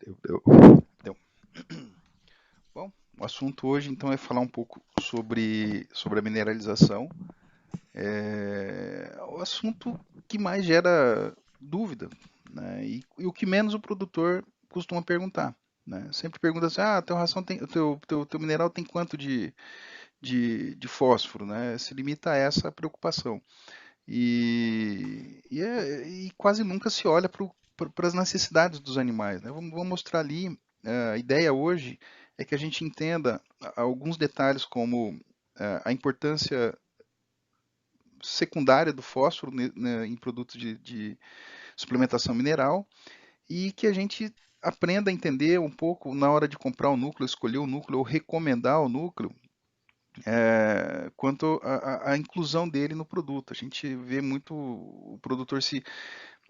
Deu. Bom, o assunto hoje então é falar um pouco sobre a mineralização. É o assunto que mais gera dúvida, né? E o que menos o produtor costuma perguntar, né? Sempre pergunta assim, teu ração tem, teu mineral tem quanto de fósforo, né? Se limita a essa preocupação. E quase nunca se olha para as necessidades dos animais, né? Vamos mostrar ali. A ideia hoje é que a gente entenda alguns detalhes como a importância secundária do fósforo em produtos de suplementação mineral e que a gente aprenda a entender um pouco na hora de comprar o núcleo, escolher o núcleo ou recomendar o núcleo, quanto à inclusão dele no produto. A gente vê muito o produtor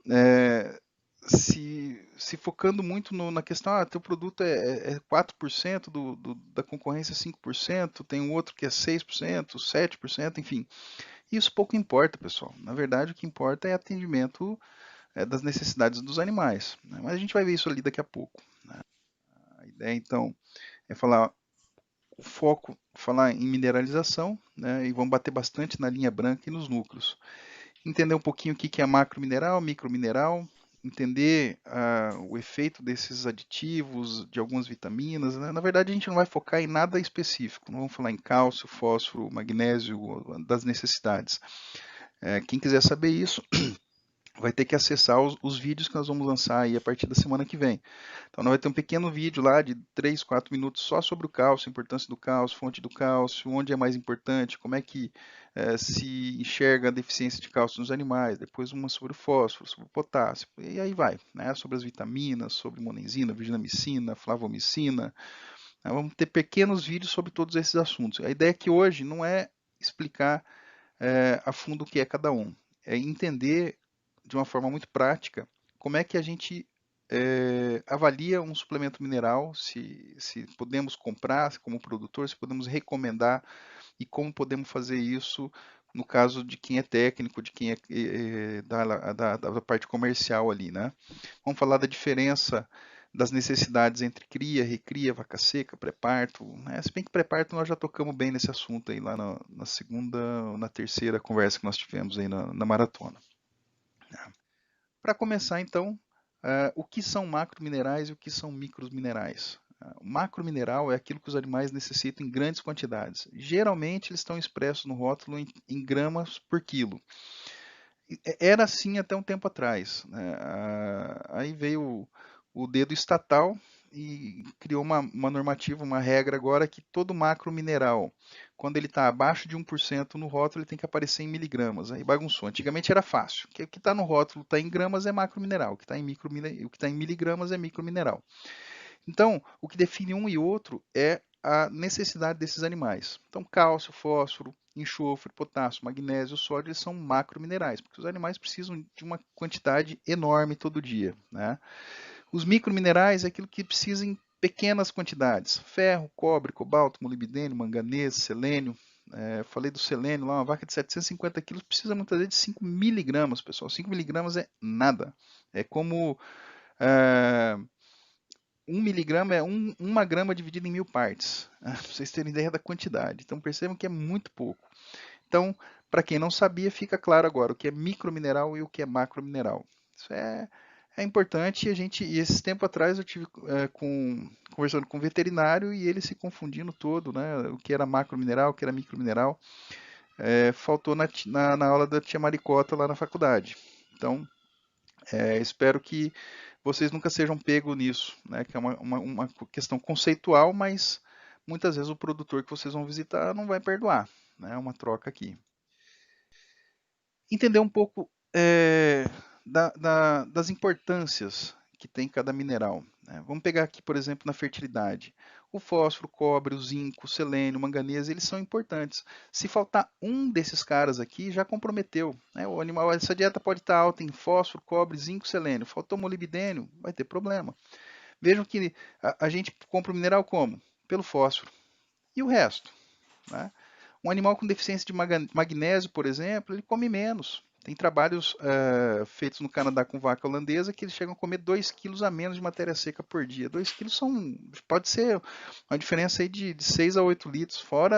é, se focando muito na questão, teu produto é 4% da concorrência, 5%, tem um outro que é 6%, 7%, enfim. Isso pouco importa, pessoal. Na verdade, o que importa é atendimento das necessidades dos animais, né? Mas a gente vai ver isso ali daqui a pouco, né? A ideia, então, é falar o foco, falar em mineralização, né? E vamos bater bastante na linha branca e nos núcleos. Entender um pouquinho o que é macromineral, micromineral, entender o efeito desses aditivos, de algumas vitaminas, né? Na verdade, a gente não vai focar em nada específico, não vamos falar em cálcio, fósforo, magnésio, das necessidades. Quem quiser saber isso, vai ter que acessar os vídeos que nós vamos lançar aí a partir da semana que vem. Então, nós vai ter um pequeno vídeo lá de 3, 4 minutos só sobre o cálcio, a importância do cálcio, fonte do cálcio, onde é mais importante, como é que se enxerga a deficiência de cálcio nos animais, depois uma sobre o fósforo, sobre o potássio, e aí vai, né? Sobre as vitaminas, sobre monenzina, virginamicina, flavomicina, né? Vamos ter pequenos vídeos sobre todos esses assuntos. A ideia aqui hoje não é explicar a fundo o que é cada um, é entender de uma forma muito prática como é que a gente avalia um suplemento mineral, se podemos comprar como produtor, se podemos recomendar e como podemos fazer isso no caso de quem é técnico, de quem é da parte comercial ali, né? Vamos falar da diferença das necessidades entre cria, recria, vaca seca, pré-parto, né? Se bem que pré-parto nós já tocamos bem nesse assunto aí lá na segunda, na terceira conversa que nós tivemos aí na maratona. Para começar, então, o que são macrominerais e o que são microminerais? O macromineral é aquilo que os animais necessitam em grandes quantidades. Geralmente, eles estão expressos no rótulo em gramas por quilo. Era assim até um tempo atrás, né? Aí veio o dedo estatal e criou uma normativa, uma regra agora que todo macro mineral, quando ele está abaixo de 1% no rótulo, ele tem que aparecer em miligramas. Aí bagunçou. Antigamente era fácil. O que está no rótulo está em gramas é macro mineral, o que está o que tá em miligramas é micro mineral. Então, o que define um e outro é a necessidade desses animais. Então, cálcio, fósforo, enxofre, potássio, magnésio, sódio, eles são macrominerais, porque os animais precisam de uma quantidade enorme todo dia, né? Os microminerais é aquilo que precisa em pequenas quantidades: ferro, cobre, cobalto, molibdênio, manganês, selênio. Falei do selênio lá, uma vaca de 750 quilos precisa muitas vezes de 5 miligramas, pessoal. 5 miligramas é nada. É como é, 1 miligrama é uma grama dividido em 1000 partes, para vocês terem ideia da quantidade. Então percebam que é muito pouco. Então, para quem não sabia, fica claro agora o que é micromineral e o que é macromineral. Isso é importante e esses tempo atrás eu tive conversando com um veterinário e ele se confundindo todo, né? O que era macromineral, o que era micromineral. Faltou na aula da tia Maricota lá na faculdade. Então, espero que vocês nunca sejam pegos nisso, né? Que é uma questão conceitual, mas muitas vezes o produtor que vocês vão visitar não vai perdoar, né? É uma troca aqui. Entender um pouco das importâncias que tem cada mineral, né? Vamos pegar aqui, por exemplo, na fertilidade. O fósforo, o cobre, o zinco, o selênio, o manganês, eles são importantes. Se faltar um desses caras aqui, já comprometeu, né? O animal, essa dieta pode estar alta em fósforo, cobre, zinco, selênio. Faltou molibdênio, vai ter problema. Vejam que a gente compra o mineral como? Pelo fósforo. E o resto, né? Um animal com deficiência de magnésio, por exemplo, ele come menos. Tem trabalhos feitos no Canadá com vaca holandesa que eles chegam a comer 2 quilos a menos de matéria seca por dia. 2 quilos pode ser uma diferença aí de 6 a 8 litros, fora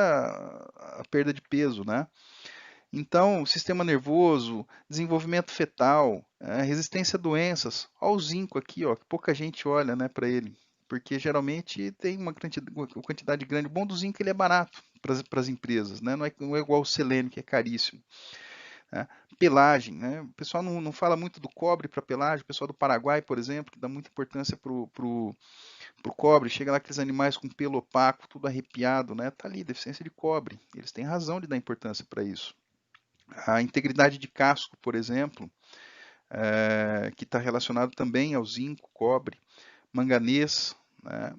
a perda de peso, né? Então, sistema nervoso, desenvolvimento fetal, resistência a doenças. Olha o zinco aqui, ó, que pouca gente olha, né, para ele, porque geralmente tem uma quantidade grande. O bom do zinco ele é barato para as empresas, né? Não é igual o selênio, que é caríssimo. Né? Pelagem, né? O pessoal não fala muito do cobre para pelagem. O pessoal do Paraguai, por exemplo, que dá muita importância pro cobre. Chega lá aqueles animais com pelo opaco, tudo arrepiado, né? Tá ali, deficiência de cobre. Eles têm razão de dar importância para isso. A integridade de casco, por exemplo, que está relacionado também ao zinco, cobre, manganês, né?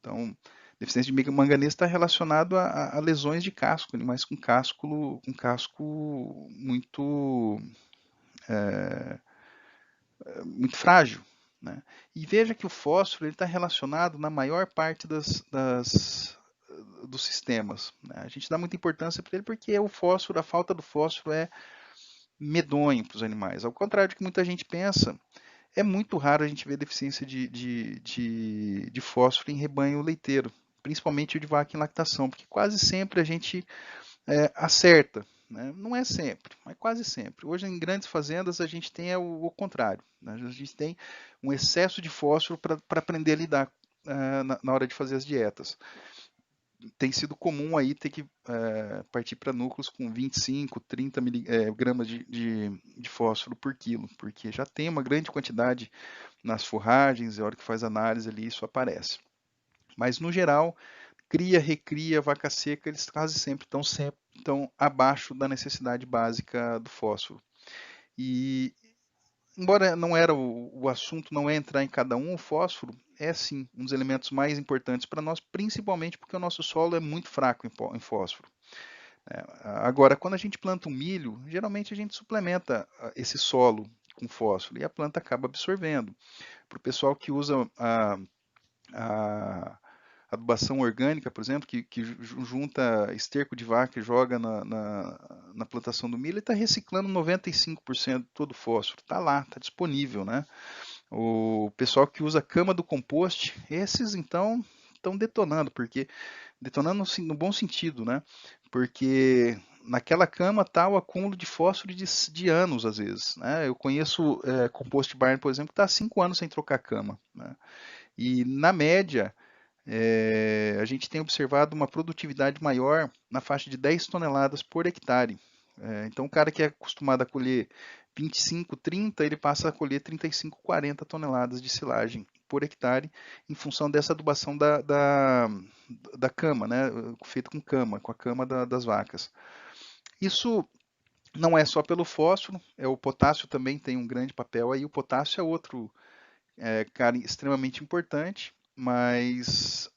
Então, deficiência de manganês está relacionado a lesões de casco, animais com casco muito frágil. Né? E veja que o fósforo está relacionado na maior parte dos sistemas. Né? A gente dá muita importância para ele porque o fósforo, a falta do fósforo é medonho para os animais. Ao contrário do que muita gente pensa, é muito raro a gente ver deficiência de fósforo em rebanho leiteiro, principalmente o de vaca em lactação, porque quase sempre a gente acerta. Né? Não é sempre, mas quase sempre. Hoje, em grandes fazendas, a gente tem o contrário. Né? A gente tem um excesso de fósforo para aprender a lidar na hora de fazer as dietas. Tem sido comum aí ter que partir para núcleos com 25, 30 gramas de fósforo por quilo, porque já tem uma grande quantidade nas forragens, e a hora que faz análise ali isso aparece. Mas no geral, cria, recria, vaca seca, eles quase sempre estão abaixo da necessidade básica do fósforo. E embora não era o assunto, não é entrar em cada um, o fósforo é sim um dos elementos mais importantes para nós, principalmente porque o nosso solo é muito fraco em fósforo. Agora, quando a gente planta um milho, geralmente a gente suplementa esse solo com fósforo e a planta acaba absorvendo. Para o pessoal que usa a adubação orgânica, por exemplo, que junta esterco de vaca e joga na plantação do milho, ele está reciclando 95% de todo o fósforo. Está lá, está disponível, né? O pessoal que usa cama do compost, esses então estão detonando, porque detonando no bom sentido, né? Porque naquela cama está o acúmulo de fósforo de anos, às vezes. Né? Eu conheço compost barn, por exemplo, que está há 5 anos sem trocar cama. Né? E na média, a gente tem observado uma produtividade maior na faixa de 10 toneladas por hectare. Então, o cara que é acostumado a colher 25, 30, ele passa a colher 35, 40 toneladas de silagem por hectare, em função dessa adubação da cama, né, feito com cama, com a cama das vacas. Isso não é só pelo fósforo, o potássio também tem um grande papel aí. O potássio é outro cara extremamente importante, mas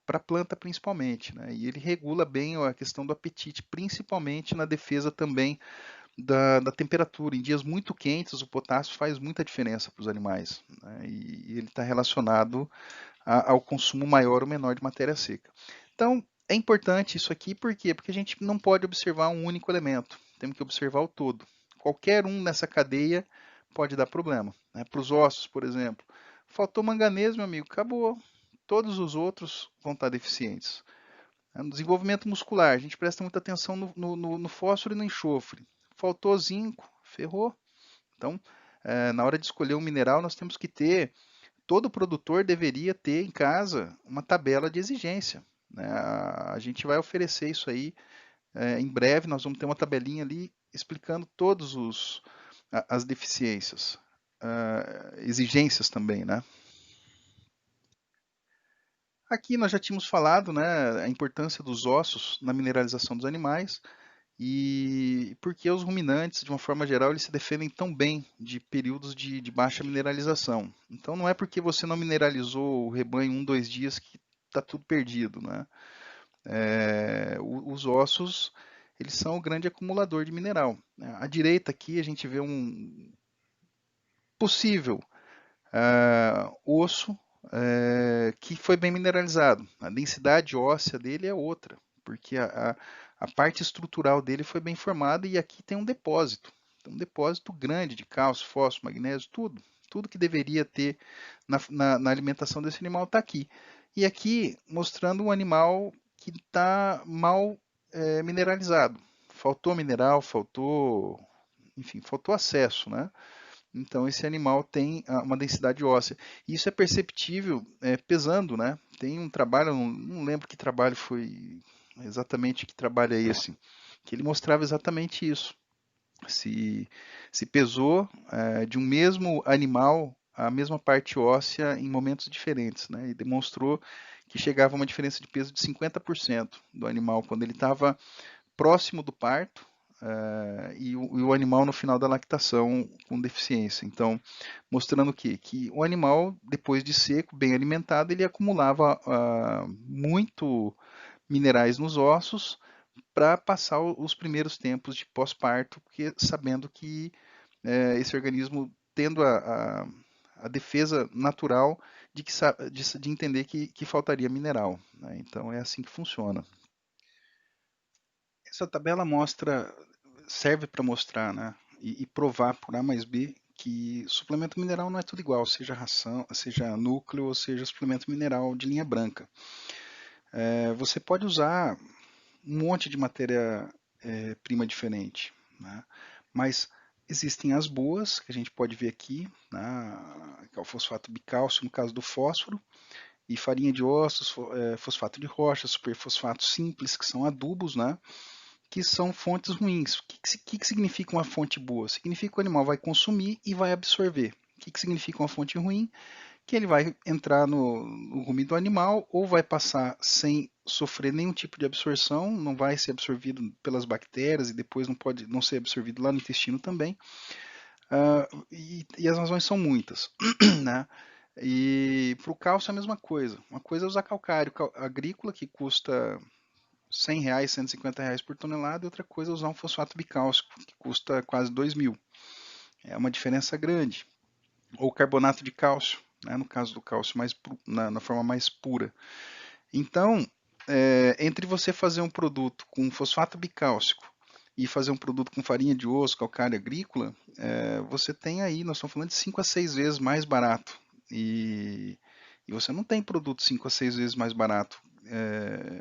para a planta principalmente, né? E ele regula bem a questão do apetite, principalmente na defesa também da temperatura. Em dias muito quentes, o potássio faz muita diferença para os animais, né? E ele está relacionado ao consumo maior ou menor de matéria seca. Então, é importante isso aqui, por quê? Porque a gente não pode observar um único elemento, temos que observar o todo. Qualquer um nessa cadeia pode dar problema. Né? Para os ossos, por exemplo, faltou manganês, meu amigo, acabou. Todos os outros vão estar deficientes. No desenvolvimento muscular, a gente presta muita atenção no fósforo e no enxofre. Faltou zinco, ferrou. Então, na hora de escolher um mineral, nós temos que ter, todo produtor deveria ter em casa uma tabela de exigência. Né? A gente vai oferecer isso aí em breve, nós vamos ter uma tabelinha ali explicando todos as deficiências, exigências também, né? Aqui nós já tínhamos falado, né, a importância dos ossos na mineralização dos animais e porque os ruminantes, de uma forma geral, eles se defendem tão bem de períodos de baixa mineralização. Então não é porque você não mineralizou o rebanho 1, 2 dias que está tudo perdido, né? Os ossos, eles são o grande acumulador de mineral. Né? À direita aqui a gente vê um possível osso que foi bem mineralizado. A densidade óssea dele é outra, porque a parte estrutural dele foi bem formada e aqui tem um depósito. Tem um depósito grande de cálcio, fósforo, magnésio, tudo. Tudo que deveria ter na alimentação desse animal está aqui. E aqui mostrando um animal que está mal mineralizado. Faltou mineral, faltou, enfim, faltou acesso, né? Então esse animal tem uma densidade óssea. E isso é perceptível pesando, né? Tem um trabalho, não lembro que trabalho foi exatamente que trabalho é esse, que ele mostrava exatamente isso. Se, se pesou de um mesmo animal a mesma parte óssea em momentos diferentes, né? E demonstrou que chegava a uma diferença de peso de 50% do animal quando ele estava próximo do parto e o animal no final da lactação com deficiência. Então, mostrando o quê? Que o animal, depois de seco, bem alimentado, ele acumulava muito minerais nos ossos para passar os primeiros tempos de pós-parto, porque sabendo que esse organismo tendo a defesa natural de entender que faltaria mineral. Né? Então é assim que funciona. Essa tabela serve para mostrar, né, e provar por A mais B que suplemento mineral não é tudo igual, seja ração, seja núcleo ou seja suplemento mineral de linha branca. Você pode usar um monte de matéria-prima diferente, né, mas existem as boas, que a gente pode ver aqui, né, que é o fosfato bicálcio, no caso do fósforo, e farinha de ossos, fosfato de rocha, superfosfato simples, que são adubos, né? Que são fontes ruins. O que significa uma fonte boa? Significa que o animal vai consumir e vai absorver. O que significa uma fonte ruim? Que ele vai entrar no rumen do animal ou vai passar sem sofrer nenhum tipo de absorção, não vai ser absorvido pelas bactérias e depois não pode não ser absorvido lá no intestino também. E as razões são muitas, né? E para o cálcio é a mesma coisa. Uma coisa é usar calcário agrícola que custa R$ 100, R$ 150 por tonelada, e outra coisa é usar um fosfato bicálcico, que custa quase 2.000. É uma diferença grande. Ou carbonato de cálcio, né, no caso do cálcio na forma mais pura. Então, entre você fazer um produto com fosfato bicálcico e fazer um produto com farinha de osso, calcário agrícola, você tem aí, nós estamos falando de 5 a 6 vezes mais barato. E você não tem produto 5 a 6 vezes mais barato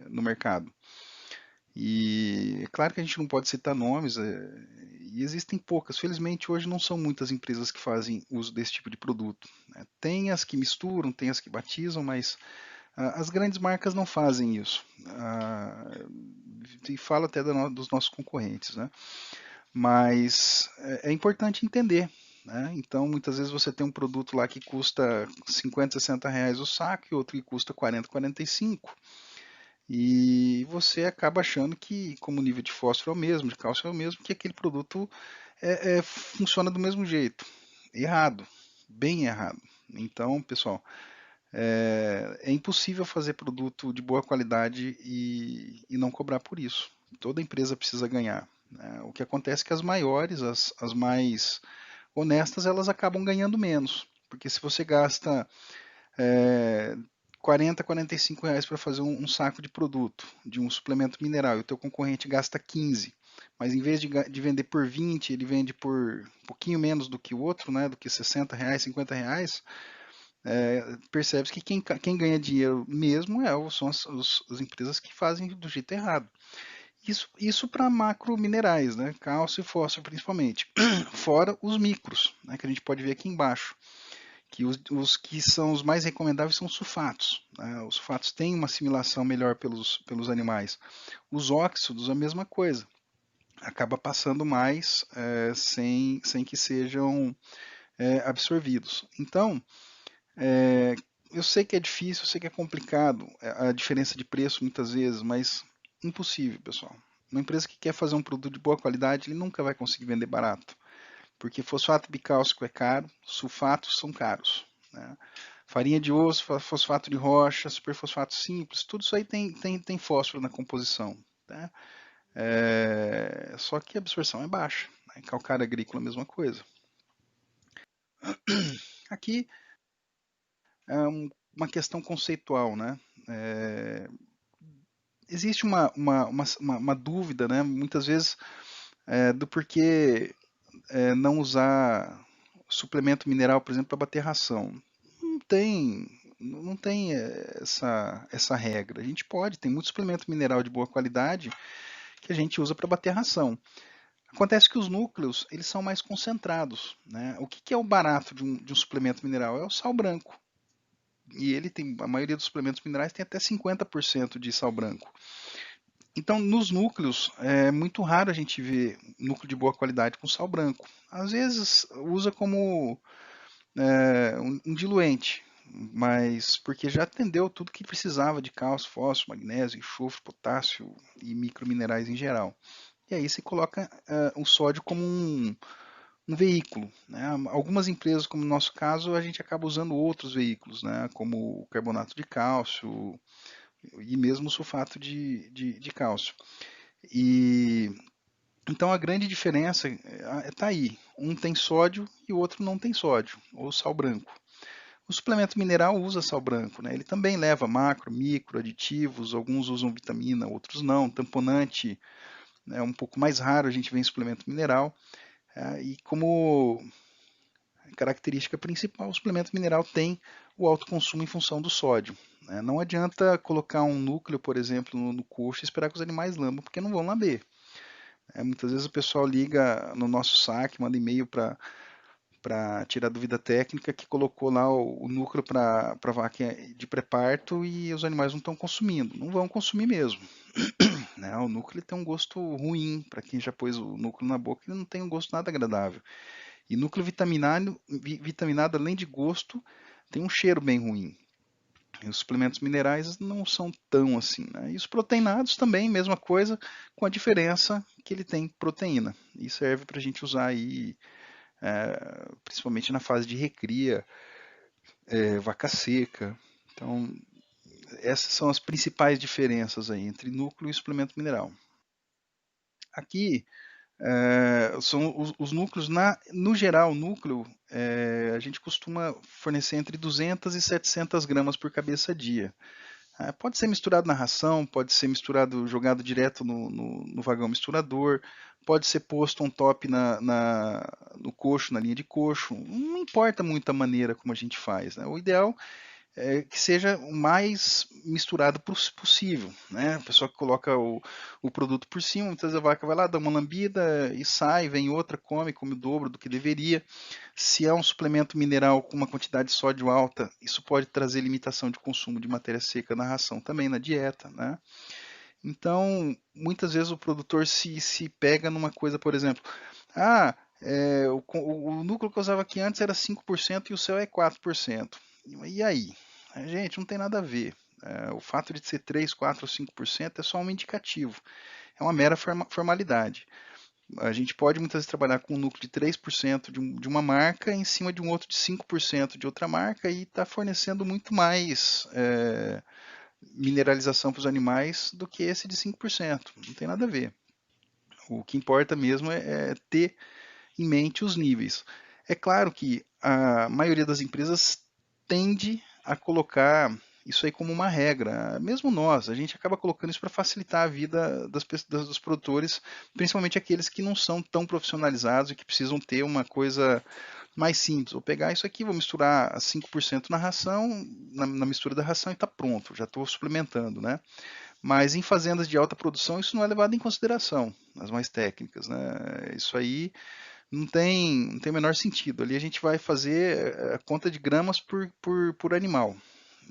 no mercado. E é claro que a gente não pode citar nomes, e existem poucas. Felizmente, hoje não são muitas empresas que fazem uso desse tipo de produto. Né? Tem as que misturam, tem as que batizam, mas as grandes marcas não fazem isso. E falo até dos nossos concorrentes. Né? Mas é importante entender. Né? Então, muitas vezes você tem um produto lá que custa 50, R$ 60 o saco e outro que custa 40, 45. E você acaba achando que, como o nível de fósforo é o mesmo, de cálcio é o mesmo, que aquele produto funciona do mesmo jeito. Errado, bem errado. Então, pessoal, é impossível fazer produto de boa qualidade e não cobrar por isso. Toda empresa precisa ganhar. Né? O que acontece é que as maiores, as mais honestas, elas acabam ganhando menos. Porque se você gasta é, 40, R$ 45 para fazer um saco de produto, de um suplemento mineral, e o teu concorrente gasta 15, mas em vez de vender por 20, ele vende por um pouquinho menos do que o outro, né, do que R$ 60, R$ 50, percebe-se que quem ganha dinheiro mesmo são as empresas que fazem do jeito errado. Isso para macro minerais, né, cálcio e fósforo principalmente, fora os micros, né, que a gente pode ver aqui embaixo que os que são os mais recomendáveis são os sulfatos. Né? Os sulfatos têm uma assimilação melhor pelos animais. Os óxidos, a mesma coisa. Acaba passando mais sem que sejam absorvidos. Então, eu sei que é difícil, eu sei que é complicado a diferença de preço muitas vezes, mas impossível, pessoal. Uma empresa que quer fazer um produto de boa qualidade, ele nunca vai conseguir vender barato, porque fosfato bicálcico é caro, sulfatos são caros. Né? Farinha de osso, fosfato de rocha, superfosfato simples, tudo isso aí tem fósforo na composição. Tá? Só que a absorção é baixa. Né? Calcário agrícola, a mesma coisa. Aqui é uma questão conceitual. Né? É, existe uma dúvida, né, muitas vezes, do porquê não usar suplemento mineral, por exemplo, para bater ração. Não tem, não tem essa regra. A gente pode, tem muito suplemento mineral de boa qualidade que a gente usa para bater ração. Acontece que os núcleos, eles são mais concentrados, né? O que é o barato de um suplemento mineral? É o sal branco. E ele tem, a maioria dos suplementos minerais tem até 50% de sal branco. Então, nos núcleos, é muito raro a gente ver núcleo de boa qualidade com sal branco. Às vezes usa como um diluente, mas porque já atendeu tudo que precisava de cálcio, fósforo, magnésio, enxofre, potássio e microminerais em geral. E aí você coloca o sódio como um veículo. Né? Algumas empresas, como no nosso caso, a gente acaba usando outros veículos, né? Como o carbonato de cálcio e mesmo o sulfato de cálcio. E então a grande diferença está aí. Um tem sódio e o outro não tem sódio, ou sal branco. O suplemento mineral usa sal branco, né? Ele também leva macro, micro, aditivos, alguns usam vitamina, outros não. Tamponante é um pouco mais raro, a gente vê em suplemento mineral. E como característica principal, o suplemento mineral tem o alto consumo em função do sódio. Né? Não adianta colocar um núcleo, por exemplo, no coxo e esperar que os animais lambam, porque não vão lamber. Muitas vezes o pessoal liga no nosso saque, manda e-mail para tirar dúvida técnica que colocou lá o núcleo para vaca de pré-parto e os animais não estão consumindo. Não vão consumir mesmo. Né? O núcleo tem um gosto ruim, para quem já pôs o núcleo na boca, ele não tem um gosto nada agradável. E núcleo vitaminado, além de gosto, tem um cheiro bem ruim. E os suplementos minerais não são tão assim. Né? E os proteinados também, mesma coisa, com a diferença que ele tem proteína. E serve para a gente usar aí, principalmente na fase de recria, vaca seca. Então, essas são as principais diferenças aí entre núcleo e suplemento mineral. Aqui, são os núcleos, no geral, o núcleo, a gente costuma fornecer entre 200 e 700 gramas por cabeça dia. Pode ser misturado na ração, pode ser misturado, jogado direto no vagão misturador, pode ser posto on top no coxo, na linha de coxo. Não importa muito a maneira como a gente faz. Né? O ideal que seja o mais misturado possível, né? A pessoa que coloca o produto por cima, muitas vezes a vaca vai lá, dá uma lambida e sai, vem outra, come o dobro do que deveria. Se é um suplemento mineral com uma quantidade de sódio alta, isso pode trazer limitação de consumo de matéria seca na ração também, na dieta, né? Então, muitas vezes o produtor se pega numa coisa, por exemplo, o núcleo que eu usava aqui antes era 5% e o seu é 4%. E aí? Gente, não tem nada a ver. O fato de ser 3, 4 ou 5% é só um indicativo. É uma mera formalidade. A gente pode muitas vezes trabalhar com um núcleo de 3% de uma marca em cima de um outro de 5% de outra marca e está fornecendo muito mais mineralização para os animais do que esse de 5%. Não tem nada a ver. O que importa mesmo é ter em mente os níveis. É claro que a maioria das empresas tende a colocar isso aí como uma regra. Mesmo nós, a gente acaba colocando isso para facilitar a vida dos produtores, principalmente aqueles que não são tão profissionalizados e que precisam ter uma coisa mais simples. Vou pegar isso aqui, vou misturar 5% na ração, na mistura da ração e está pronto, já estou suplementando, né? Mas em fazendas de alta produção isso não é levado em consideração, as mais técnicas, né? Isso aí não tem o menor sentido. Ali a gente vai fazer a conta de gramas por animal.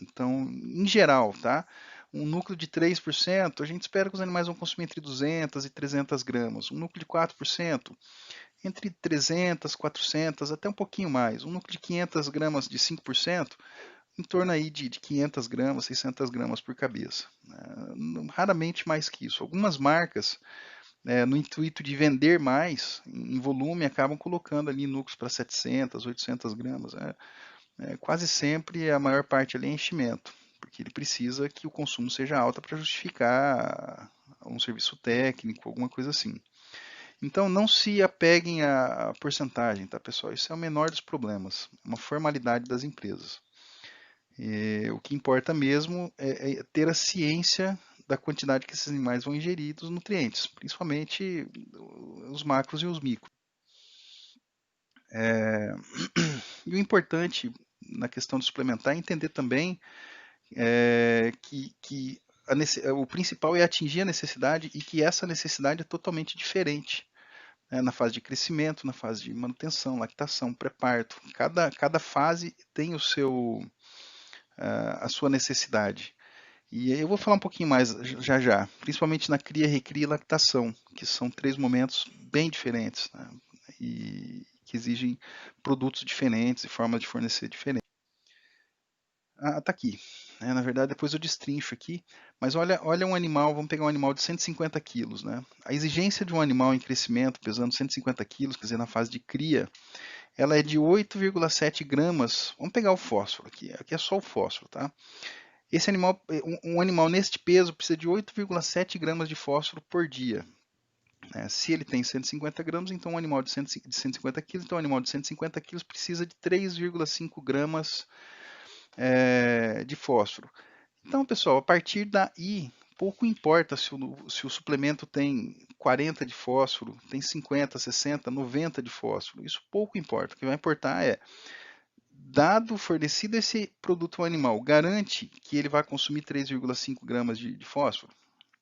Então, em geral, tá? Um núcleo de 3%, a gente espera que os animais vão consumir entre 200 e 300 gramas. Um núcleo de 4%, entre 300, 400, até um pouquinho mais. Um núcleo de 500 gramas de 5%, em torno aí de 500 gramas, 600 gramas por cabeça. Raramente mais que isso. Algumas marcas, no intuito de vender mais em volume, acabam colocando ali núcleos para 700, 800 gramas. Quase sempre a maior parte ali é enchimento, porque ele precisa que o consumo seja alto para justificar um serviço técnico, alguma coisa assim. Então não se apeguem à porcentagem, tá, pessoal? Isso é o menor dos problemas, uma formalidade das empresas. O que importa mesmo é ter a ciência da quantidade que esses animais vão ingerir dos nutrientes, principalmente os macros e os micros. E o importante na questão de suplementar é entender também que o principal é atingir a necessidade e que essa necessidade é totalmente diferente, né, na fase de crescimento, na fase de manutenção, lactação, pré-parto. Cada fase tem a sua necessidade. E eu vou falar um pouquinho mais já, principalmente na cria, recria e lactação, que são 3 momentos bem diferentes, né, e que exigem produtos diferentes e formas de fornecer diferentes. Tá aqui. Na verdade, depois eu destrincho aqui. Mas olha um animal, vamos pegar um animal de 150 quilos. Né? A exigência de um animal em crescimento, pesando 150 quilos, quer dizer, na fase de cria, ela é de 8,7 gramas. Vamos pegar o fósforo aqui. Aqui é só o fósforo, tá? Esse animal, um animal neste peso precisa de 8,7 gramas de fósforo por dia. Se ele tem 150 gramas, então um animal de 150 quilos, então um animal de 150 quilos precisa de 3,5 gramas de fósforo. Então, pessoal, a partir daí, pouco importa se o suplemento tem 40 de fósforo, tem 50, 60, 90 de fósforo. Isso pouco importa. O que vai importar é, dado fornecido esse produto ao animal, garante que ele vai consumir 3,5 gramas de fósforo?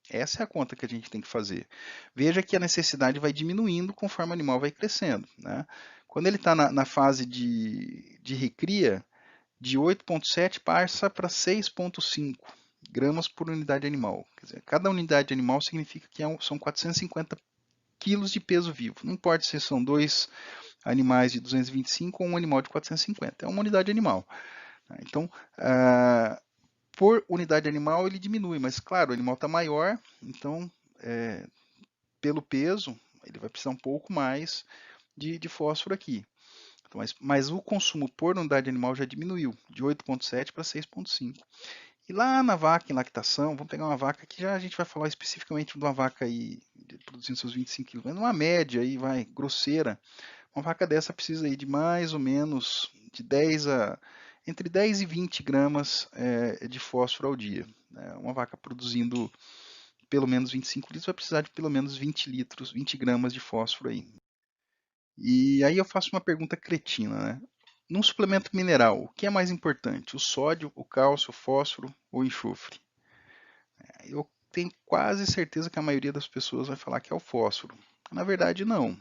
Essa é a conta que a gente tem que fazer. Veja que a necessidade vai diminuindo conforme o animal vai crescendo. Né? Quando ele está na fase de recria, de 8,7 passa para 6,5 gramas por unidade animal. Quer dizer, cada unidade animal significa que são 450 quilos de peso vivo. Não importa se são 2 animais de 225 ou um animal de 450, é uma unidade animal. Então, por unidade animal ele diminui, mas claro, o animal está maior, então pelo peso ele vai precisar um pouco mais de fósforo aqui. Então, mas o consumo por unidade animal já diminuiu, de 8,7 para 6,5. E lá na vaca em lactação, vamos pegar uma vaca que já a gente vai falar especificamente de uma vaca aí produzindo seus 25 quilos, mas uma média aí, vai, grosseira, uma vaca dessa precisa aí de mais ou menos de entre 10 e 20 gramas de fósforo ao dia. Né? Uma vaca produzindo pelo menos 25 litros vai precisar de pelo menos 20 litros, 20 gramas de fósforo aí. E aí eu faço uma pergunta cretina, né? Num suplemento mineral, o que é mais importante? O sódio, o cálcio, o fósforo ou o enxofre? Eu tenho quase certeza que a maioria das pessoas vai falar que é o fósforo. Na verdade, não.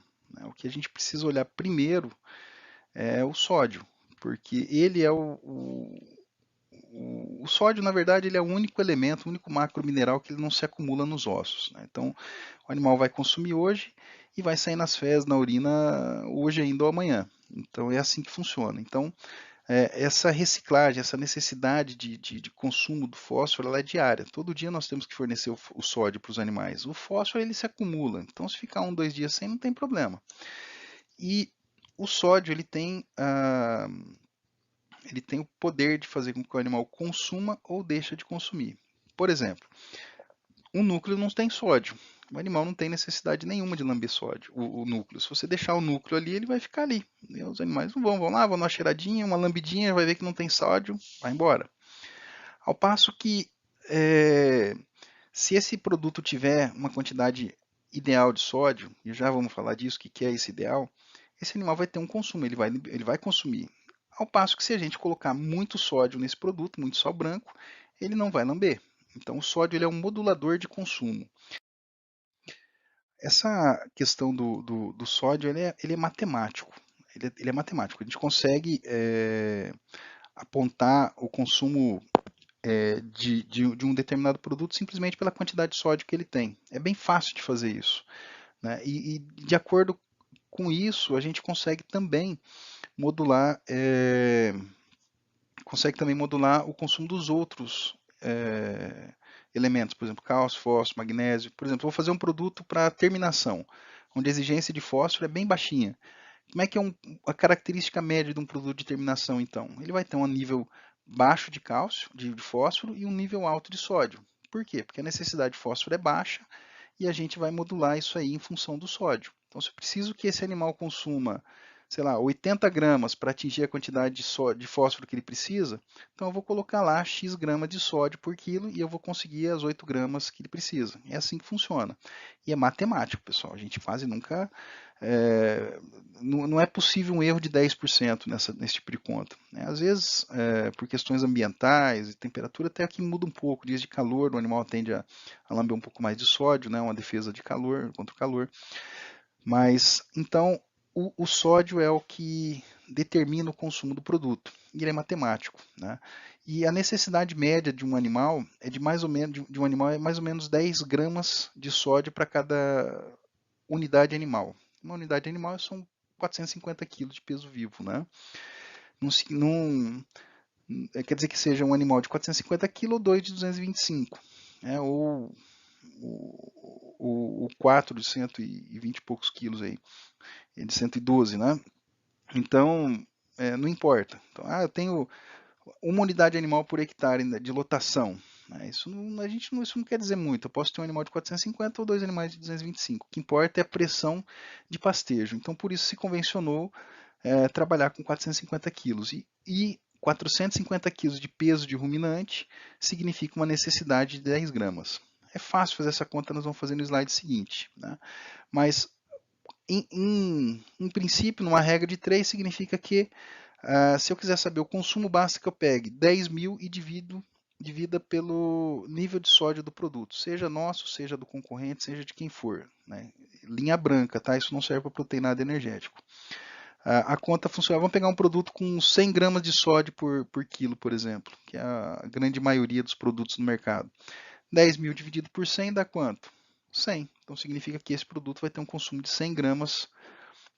O que a gente precisa olhar primeiro é o sódio, porque ele é o sódio, na verdade, ele é o único elemento, o único macromineral que ele não se acumula nos ossos. Né? Então, o animal vai consumir hoje e vai sair nas fezes, na urina, hoje ainda ou amanhã. Então, é assim que funciona. Então, essa reciclagem, essa necessidade de consumo do fósforo, ela é diária. Todo dia nós temos que fornecer o sódio para os animais. O fósforo, ele se acumula. Então, se ficar 1, 2 dias sem, não tem problema. E o sódio, ele tem o poder de fazer com que o animal consuma ou deixe de consumir. Por exemplo, um núcleo não tem sódio. O animal não tem necessidade nenhuma de lamber sódio, o núcleo. Se você deixar o núcleo ali, ele vai ficar ali. E os animais não vão lá, vão dar uma cheiradinha, uma lambidinha, vai ver que não tem sódio, vai embora. Ao passo que, se esse produto tiver uma quantidade ideal de sódio, e já vamos falar disso, o que é esse ideal, esse animal vai ter um consumo, ele vai consumir. Ao passo que se a gente colocar muito sódio nesse produto, muito sal branco, ele não vai lamber. Então o sódio ele é um modulador de consumo. Essa questão do sódio ele é matemático. Ele é matemático. A gente consegue apontar o consumo de um determinado produto simplesmente pela quantidade de sódio que ele tem. É bem fácil de fazer isso. Né? E de acordo com isso, a gente consegue também modular o consumo dos outros elementos, por exemplo, cálcio, fósforo, magnésio. Por exemplo, vou fazer um produto para terminação, onde a exigência de fósforo é bem baixinha. Como é que é a característica média de um produto de terminação, então? Ele vai ter um nível baixo de cálcio, de fósforo, e um nível alto de sódio. Por quê? Porque a necessidade de fósforo é baixa e a gente vai modular isso aí em função do sódio. Então, se eu preciso que esse animal consuma sei lá, 80 gramas para atingir a quantidade de fósforo que ele precisa, então eu vou colocar lá X grama de sódio por quilo e eu vou conseguir as 8 gramas que ele precisa. É assim que funciona. E é matemático, pessoal. A gente quase nunca. É, não é possível um erro de 10% nesse tipo de conta. Né? Às vezes, por questões ambientais e temperatura, até aqui muda um pouco. Dias de calor, o animal tende a lamber um pouco mais de sódio, né? Uma defesa de calor, contra o calor. Mas, então, o sódio é o que determina o consumo do produto. E ele é matemático. Né? E a necessidade média de um animal é de mais ou menos, de um animal é mais ou menos 10 gramas de sódio para cada unidade animal. Uma unidade animal são 450 quilos de peso vivo. Né? Não, quer dizer que seja um animal de 450 quilos ou dois de 225. Né? Ou o 4 de 120 e poucos quilos aí, de 112, né? Então, não importa. Então, eu tenho uma unidade animal por hectare de lotação. Né? Isso não quer dizer muito. Eu posso ter um animal de 450 ou dois animais de 225. O que importa é a pressão de pastejo. Então, por isso se convencionou trabalhar com 450 quilos. E 450 quilos de peso de ruminante significa uma necessidade de 10 gramas. É fácil fazer essa conta, nós vamos fazer no slide seguinte. Né? Mas, em princípio, numa regra de 3, significa que se eu quiser saber o consumo, basta que eu pegue 10 mil e divida pelo nível de sódio do produto, seja nosso, seja do concorrente, seja de quem for. Né? Linha branca, tá? Isso não serve para proteinado energético. A conta funciona. Vamos pegar um produto com 100 gramas de sódio por quilo, por exemplo, que é a grande maioria dos produtos no mercado. 10 mil dividido por 100 dá quanto? 100. Então significa que esse produto vai ter um consumo de 100 gramas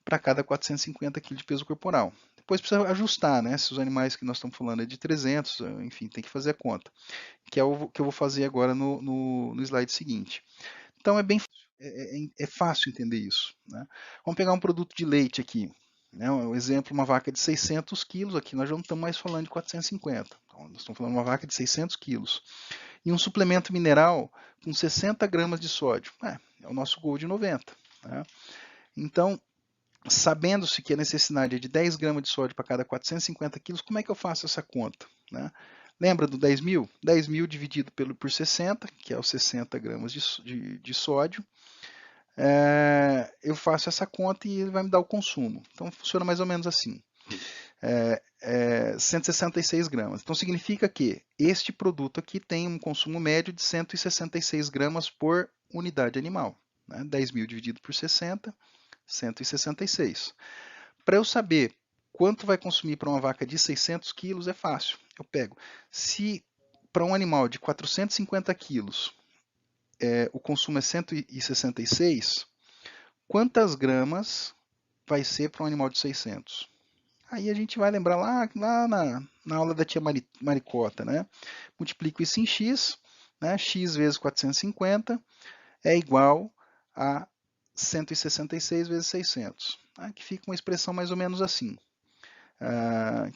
para cada 450 kg de peso corporal. Depois precisa ajustar, né? Se os animais que nós estamos falando é de 300, enfim, tem que fazer a conta, que é o que eu vou fazer agora no slide seguinte. Então é bem fácil entender isso. Né? Vamos pegar um produto de leite aqui. Né? Um exemplo, uma vaca de 600 quilos, aqui nós já não estamos mais falando de 450. Então, nós estamos falando de uma vaca de 600 quilos. E um suplemento mineral com 60 gramas de sódio. É o nosso Gold 90. Né? Então, sabendo-se que a necessidade é de 10 gramas de sódio para cada 450 quilos, como é que eu faço essa conta? Né? Lembra do 10 mil? 10 mil dividido por 60, que é os 60 gramas de sódio. Eu faço essa conta e ele vai me dar o consumo. Então funciona mais ou menos assim. 166 gramas. Então significa que este produto aqui tem um consumo médio de 166 gramas por unidade animal. Né? 10 mil dividido por 60, 166. Para eu saber quanto vai consumir para uma vaca de 600 quilos, é fácil. Eu pego. Se para um animal de 450 quilos o consumo é 166, quantas gramas vai ser para um animal de 600? Aí a gente vai lembrar lá na aula da tia Maricota, né? Multiplico isso em x, né? X vezes 450 é igual a 166 vezes 600. Tá? Que fica uma expressão mais ou menos assim,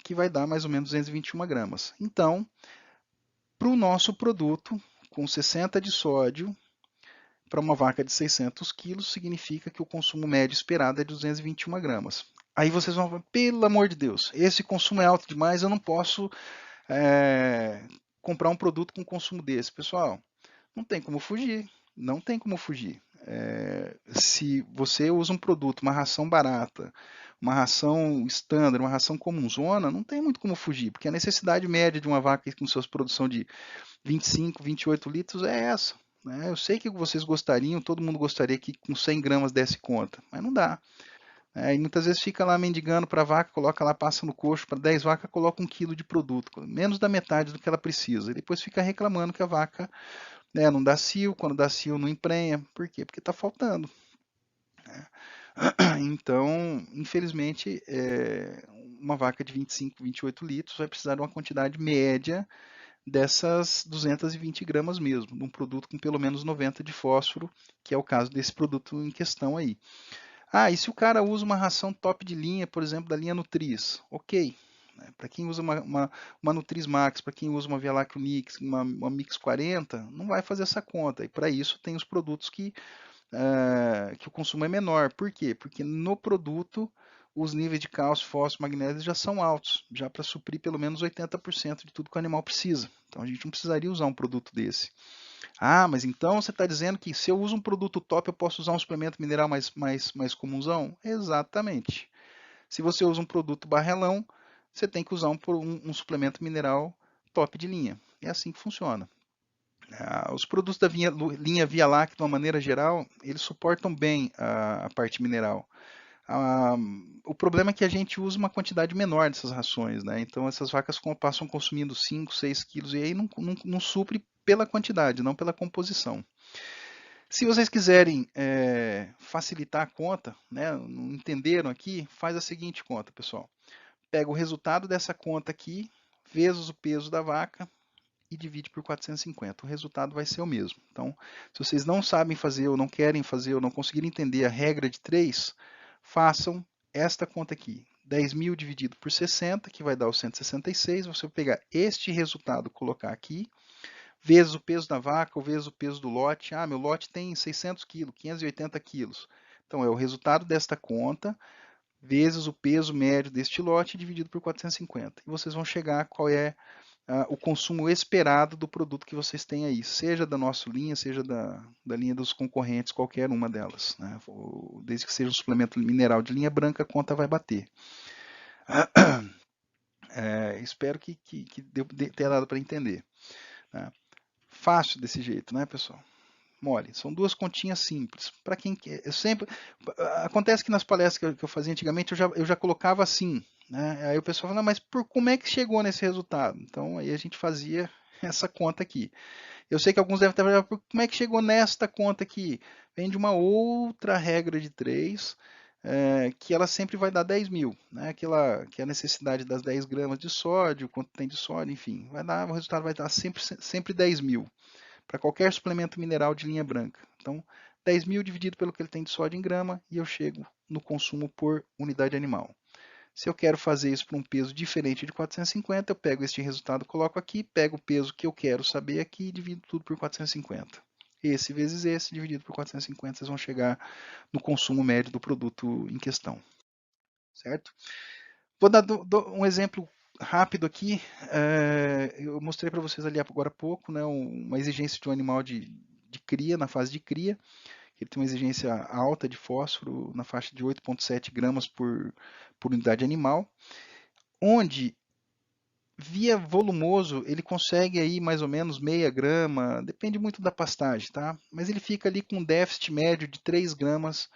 que vai dar mais ou menos 221 gramas. Então, para o nosso produto, com 60 de sódio, para uma vaca de 600 quilos, significa que o consumo médio esperado é de 221 gramas. Aí vocês vão falar, pelo amor de Deus, esse consumo é alto demais, eu não posso comprar um produto com consumo desse. Pessoal, não tem como fugir, não tem como fugir. Se você usa um produto, uma ração barata, uma ração standard, uma ração comunzona, não tem muito como fugir, porque a necessidade média de uma vaca com sua produção de 25, 28 litros é essa. Né? Eu sei que vocês gostariam, todo mundo gostaria que com 100 gramas desse conta, mas não dá. E muitas vezes fica lá mendigando para a vaca, coloca lá, passa no coxo, para 10 vacas coloca 1 quilo de produto, menos da metade do que ela precisa. E depois fica reclamando que a vaca não dá cio, quando dá cio não emprenha. Por quê? Porque está faltando. Né? Então, infelizmente, uma vaca de 25, 28 litros vai precisar de uma quantidade média dessas 220 gramas mesmo, de um produto com pelo menos 90 de fósforo, que é o caso desse produto em questão aí. E se o cara usa uma ração top de linha, por exemplo, da linha Nutris, ok. Para quem usa uma Nutris Max, para quem usa uma Via Láctea Mix, uma Mix 40, não vai fazer essa conta. E para isso tem os produtos que o consumo é menor. Por quê? Porque no produto os níveis de cálcio, fósforo, magnésio já são altos, já para suprir pelo menos 80% de tudo que o animal precisa. Então a gente não precisaria usar um produto desse. Ah, mas então você está dizendo que se eu uso um produto top, eu posso usar um suplemento mineral mais comunzão? Exatamente. Se você usa um produto barrelão, você tem que usar um suplemento mineral top de linha. É assim que funciona. Os produtos da linha Via Láctea, de uma maneira geral, eles suportam bem a parte mineral. Ah, o problema é que a gente usa uma quantidade menor dessas rações, né? Então essas vacas passam consumindo 5, 6 quilos e aí não supre pela quantidade, não pela composição. Se vocês quiserem facilitar a conta, né, não entenderam aqui, faz a seguinte conta, pessoal. Pega o resultado dessa conta aqui, vezes o peso da vaca e divide por 450. O resultado vai ser o mesmo. Então, se vocês não sabem fazer, ou não querem fazer, ou não conseguirem entender a regra de 3, façam esta conta aqui. 10.000 dividido por 60, que vai dar o 166. Você vai pegar este resultado, colocar aqui, vezes o peso da vaca ou vezes o peso do lote. Ah, meu lote tem 600 quilos, 580 quilos. Então, é o resultado desta conta vezes o peso médio deste lote dividido por 450. E vocês vão chegar a qual é o consumo esperado do produto que vocês têm aí, seja da nossa linha, seja da linha dos concorrentes, qualquer uma delas. Né? Desde que seja um suplemento mineral de linha branca, a conta vai bater. Espero que tenha dado para entender. Né? Fácil desse jeito, né, pessoal? Mole. São duas continhas simples. Para quem quer, acontece que nas palestras que eu fazia antigamente eu já colocava assim, né? Aí o pessoal fala, mas como é que chegou nesse resultado? Então aí a gente fazia essa conta aqui. Eu sei que alguns devem estar falando, como é que chegou nesta conta aqui? Vem de uma outra regra de 3, que ela sempre vai dar 10.000, né? Que é a necessidade das 10 gramas de sódio, quanto tem de sódio, enfim, o resultado vai dar sempre 10.000 para qualquer suplemento mineral de linha branca. Então, 10.000 dividido pelo que ele tem de sódio em grama e eu chego no consumo por unidade animal. Se eu quero fazer isso para um peso diferente de 450, eu pego este resultado, coloco aqui, pego o peso que eu quero saber aqui e divido tudo por 450. Esse vezes esse, dividido por 450, vocês vão chegar no consumo médio do produto em questão. Certo? Vou dar um exemplo rápido aqui. Eu mostrei para vocês ali agora há pouco, né, uma exigência de um animal de cria, na fase de cria. Ele tem uma exigência alta de fósforo, na faixa de 8,7 gramas por unidade animal, onde via volumoso ele consegue aí mais ou menos meia grama, depende muito da pastagem, tá? Mas ele fica ali com um déficit médio de 3 gramas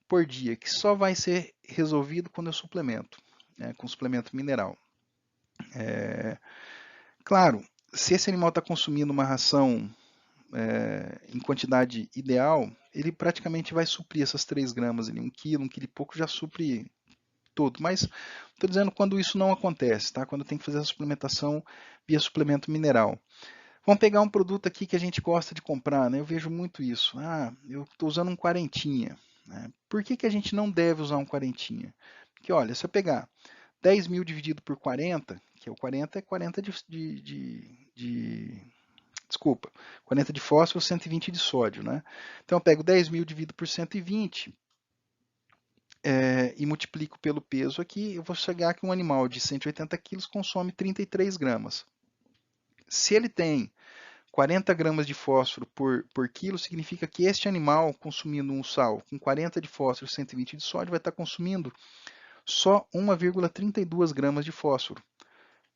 por dia, que só vai ser resolvido quando eu suplemento, né, com suplemento mineral. Claro, se esse animal está consumindo uma ração em quantidade ideal, ele praticamente vai suprir essas 3 gramas, ali, 1 quilo e pouco já supre tudo. Mas estou dizendo quando isso não acontece, tá? Quando tem que fazer a suplementação via suplemento mineral. Vamos pegar um produto aqui que a gente gosta de comprar, né? Eu vejo muito isso. Ah, eu estou usando um quarentinha. Né? Por que a gente não deve usar um quarentinha? Porque, olha, se eu pegar 10.000 dividido por 40, que é o 40 é 40 desculpa, 40 de fósforo, 120 de sódio, né? Então eu pego 10.000 dividido por 120 e multiplico pelo peso aqui, eu vou chegar que um animal de 180 quilos consome 33 gramas. Se ele tem 40 gramas de fósforo por quilo, significa que este animal, consumindo um sal com 40 de fósforo e 120 de sódio, vai estar consumindo só 1,32 gramas de fósforo.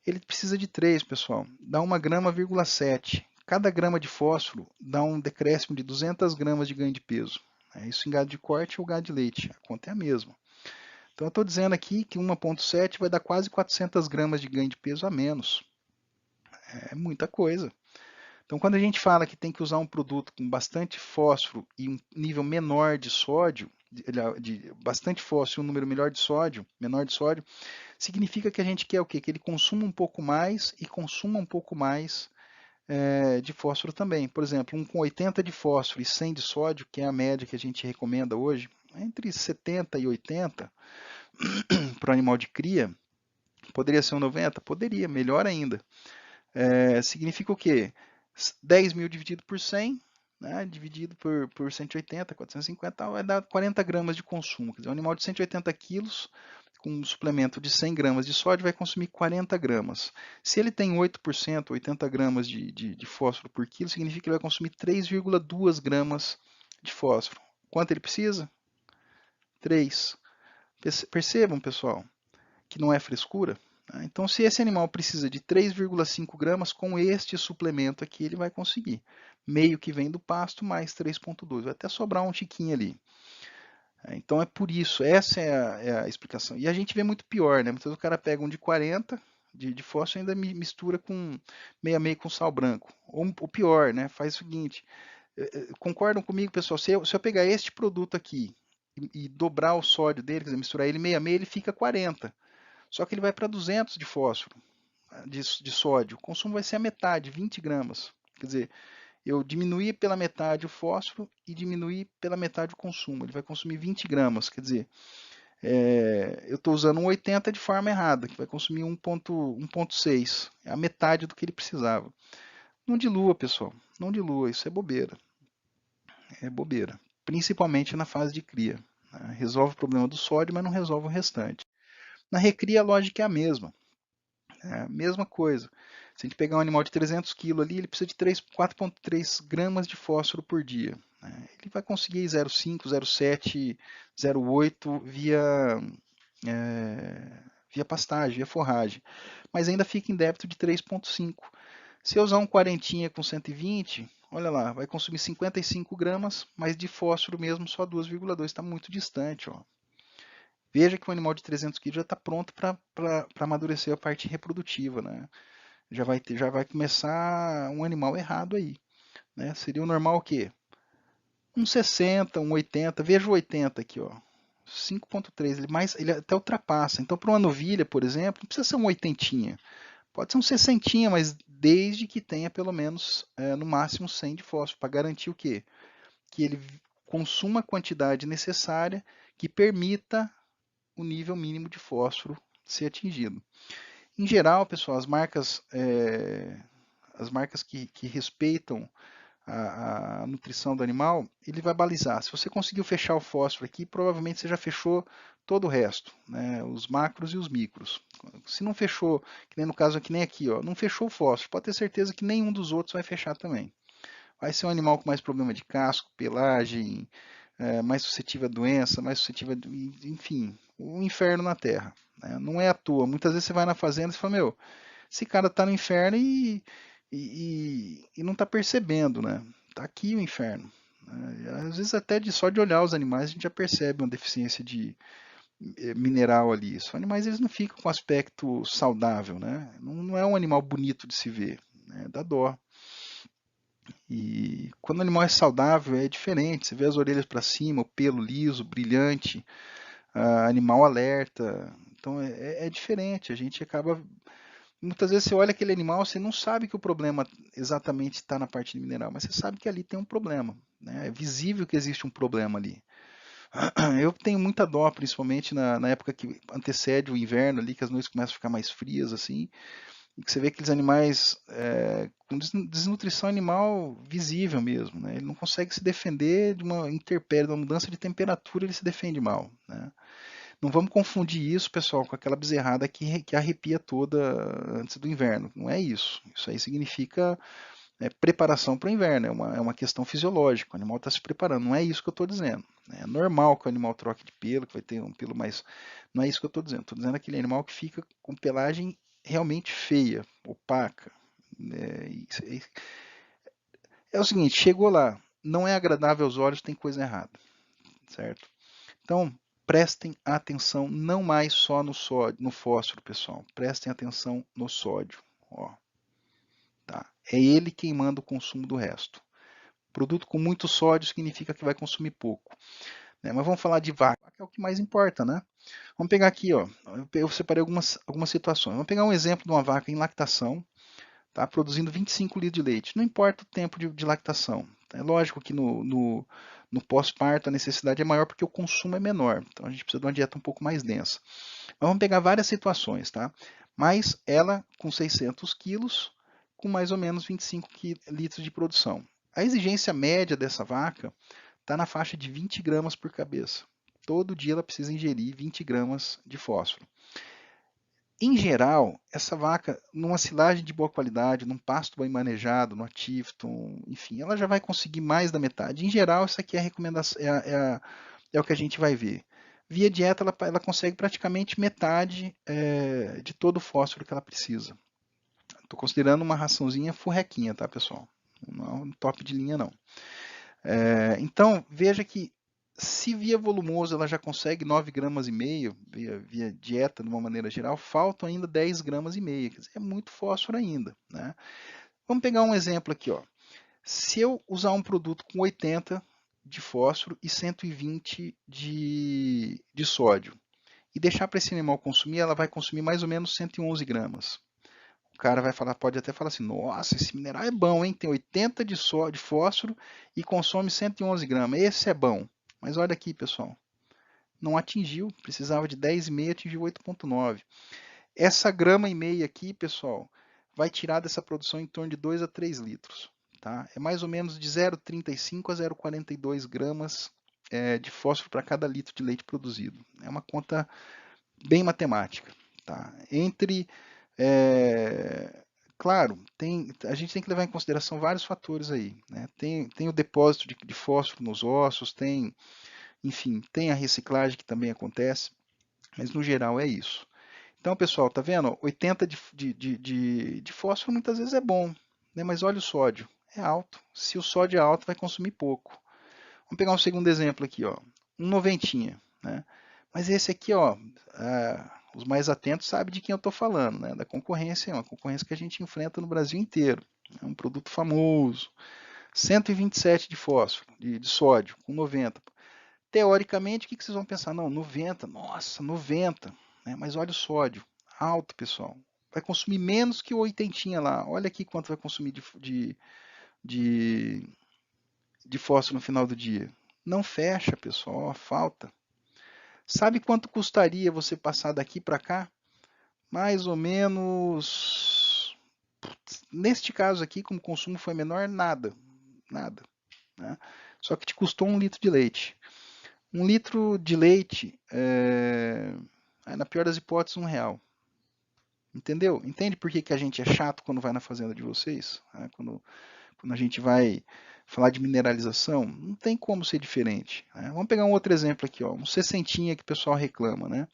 Ele precisa de 3, pessoal. Dá 1,7 grama. Cada grama de fósforo dá um decréscimo de 200 gramas de ganho de peso. Isso em gado de corte ou gado de leite. A conta é a mesma. Então, eu estou dizendo aqui que 1,7 vai dar quase 400 gramas de ganho de peso a menos. É muita coisa. Então, quando a gente fala que tem que usar um produto com bastante fósforo e um nível menor de sódio, de bastante fósforo e um número menor de sódio, significa que a gente quer o quê? Que ele consuma um pouco mais e consuma um pouco mais de fósforo também. Por exemplo, um com 80 de fósforo e 100 de sódio, que é a média que a gente recomenda hoje, entre 70 e 80 para o animal de cria, poderia ser um 90? Poderia, melhor ainda. Significa o quê? 10.000 dividido por 100, né, dividido por 180, 450, vai dar 40 gramas de consumo. Quer dizer, um animal de 180 quilos com um suplemento de 100 gramas de sódio, vai consumir 40 gramas. Se ele tem 8%, 80 gramas de fósforo por quilo, significa que ele vai consumir 3,2 gramas de fósforo. Quanto ele precisa? 3. Percebam, pessoal, que não é frescura. Então, se esse animal precisa de 3,5 gramas, com este suplemento aqui ele vai conseguir. Meio que vem do pasto, mais 3,2. Vai até sobrar um tiquinho ali. Então é por isso, essa é a explicação. E a gente vê muito pior, né? Muitas vezes o cara pega um de 40 de fósforo e ainda mistura com meia com sal branco. Ou pior, né? Faz o seguinte, concordam comigo, pessoal? Se eu pegar este produto aqui e dobrar o sódio dele, quer dizer, misturar ele meia, ele fica 40. Só que ele vai para 200 de fósforo, de sódio. O consumo vai ser a metade, 20 gramas. Quer dizer, eu diminuí pela metade o fósforo e diminuí pela metade o consumo. Ele vai consumir 20 gramas, quer dizer, eu estou usando um 80 de forma errada, que vai consumir 1,6, é a metade do que ele precisava. Não dilua, pessoal, não dilua, isso é bobeira. É bobeira, principalmente na fase de cria. Né? Resolve o problema do sódio, mas não resolve o restante. Na recria a lógica é a mesma. É a mesma coisa. Se a gente pegar um animal de 300 kg ali, ele precisa de 4,3 gramas de fósforo por dia. Ele vai conseguir 0,5, 0,7, 0,8 via pastagem, via forragem. Mas ainda fica em débito de 3,5. Se eu usar um quarentinha com 120, olha lá, vai consumir 55 gramas, mas de fósforo mesmo só 2,2. Está muito distante. Ó. Veja que um animal de 300 kg já está pronto para amadurecer a parte reprodutiva, né? Já vai começar um animal errado aí, né? Seria o normal o quê? Um 60, um 80, veja o 80 aqui, ó. 5,3, ele até ultrapassa. Então, para uma novilha, por exemplo, não precisa ser um 80, pode ser um 60, mas desde que tenha pelo menos, no máximo, 100 de fósforo, para garantir o quê? Que ele consuma a quantidade necessária que permita o nível mínimo de fósforo ser atingido. Em geral, pessoal, as marcas que respeitam a nutrição do animal, ele vai balizar. Se você conseguiu fechar o fósforo aqui, provavelmente você já fechou todo o resto, né? Os macros e os micros. Se não fechou, que nem no caso aqui, nem aqui, ó, não fechou o fósforo, pode ter certeza que nenhum dos outros vai fechar também. Vai ser um animal com mais problema de casco, pelagem, mais suscetível a doença, mais suscetível a, enfim, o inferno na Terra. Né? Não é à toa. Muitas vezes você vai na fazenda e fala, meu, esse cara tá no inferno e não tá percebendo, né? Tá aqui o inferno. Às vezes até só de olhar os animais a gente já percebe uma deficiência de mineral ali. Os animais eles não ficam com aspecto saudável, né? Não é um animal bonito de se ver, né? Dá dó. E quando o animal é saudável é diferente. Você vê as orelhas para cima, o pelo liso, brilhante, animal alerta. Então é diferente. A gente acaba. Muitas vezes você olha aquele animal, você não sabe que o problema exatamente está na parte de mineral, mas você sabe que ali tem um problema. Né? É visível que existe um problema ali. Eu tenho muita dó, principalmente na época que antecede o inverno ali, que as noites começam a ficar mais frias assim, e que você vê aqueles animais com desnutrição animal visível mesmo, né? Ele não consegue se defender de uma intempérie, de uma mudança de temperatura, ele se defende mal, né? Não vamos confundir isso, pessoal, com aquela bezerrada que arrepia toda antes do inverno. Não é isso. Isso aí significa preparação para o inverno, é uma questão fisiológica. O animal está se preparando. Não é isso que eu estou dizendo. É normal que o animal troque de pelo, que vai ter um pelo mais. Não é isso que eu estou dizendo. Estou dizendo aquele animal que fica com pelagem realmente feia, opaca. É o seguinte, chegou lá, não é agradável aos olhos, tem coisa errada, certo? Então, prestem atenção não mais só no sódio, no fósforo, pessoal. Prestem atenção no sódio. Ó, tá? É ele quem manda o consumo do resto. Produto com muito sódio significa que vai consumir pouco. Né? Mas vamos falar de vaca, que é o que mais importa, né? Vamos pegar aqui, ó. Eu separei algumas situações. Vamos pegar um exemplo de uma vaca em lactação, tá? Produzindo 25 litros de leite. Não importa o tempo de lactação. É lógico que no pós-parto a necessidade é maior porque o consumo é menor. Então a gente precisa de uma dieta um pouco mais densa. Mas vamos pegar várias situações, tá? Mas ela com 600 quilos, com mais ou menos 25 litros de produção. A exigência média dessa vaca está na faixa de 20 gramas por cabeça. Todo dia ela precisa ingerir 20 gramas de fósforo. Em geral, essa vaca, numa silagem de boa qualidade, num pasto bem manejado, no Atifton, enfim, ela já vai conseguir mais da metade. Em geral, isso aqui é a recomendação, é o que a gente vai ver. Via dieta, ela consegue praticamente metade de todo o fósforo que ela precisa. Estou considerando uma raçãozinha furrequinha, tá, pessoal? Não é um top de linha, não. Então, veja que se via volumoso ela já consegue 9,5 gramas via dieta de uma maneira geral, faltam ainda 10,5 gramas, quer dizer, é muito fósforo ainda, né? Vamos pegar um exemplo aqui, ó. Se eu usar um produto com 80 de fósforo e 120 de sódio e deixar para esse animal consumir, ela vai consumir mais ou menos 111 gramas. O cara vai falar, pode até falar assim, nossa, esse mineral é bom, hein? Tem 80 de fósforo e consome 111 gramas. Esse é bom. Mas olha aqui, pessoal, não atingiu, precisava de 10,5, atingiu 8,9. Essa grama e meia aqui, pessoal, vai tirar dessa produção em torno de 2 a 3 litros. Tá? É mais ou menos de 0,35 a 0,42 gramas de fósforo para cada litro de leite produzido. É uma conta bem matemática. Tá? Claro, a gente tem que levar em consideração vários fatores aí. Né? Tem o depósito de fósforo nos ossos, enfim, tem a reciclagem que também acontece, mas no geral é isso. Então, pessoal, tá vendo? 80 de fósforo muitas vezes é bom, né? Mas olha o sódio, é alto. Se o sódio é alto, vai consumir pouco. Vamos pegar um segundo exemplo aqui, ó. Um noventinha, né? Mas esse aqui, ó, os mais atentos sabem de quem eu estou falando, né? Da concorrência, é uma concorrência que a gente enfrenta no Brasil inteiro. É um produto famoso. 127 de fósforo, de sódio, com 90. Teoricamente, o que vocês vão pensar? Não, 90, nossa, 90. Né? Mas olha o sódio, alto, pessoal. Vai consumir menos que o 80 lá. Olha aqui quanto vai consumir de, de fósforo no final do dia. Não fecha, pessoal, falta. Sabe quanto custaria você passar daqui para cá? Mais ou menos. Neste caso aqui, como o consumo foi menor, nada. Nada. Né? Só que te custou 1 litro de leite. 1 litro de leite, na pior das hipóteses, R$ 1. Entendeu? Entende por que a gente é chato quando vai na fazenda de vocês? Quando a gente vai falar de mineralização, não tem como ser diferente. Né? Vamos pegar um outro exemplo aqui, ó, um 60 que o pessoal reclama. Né?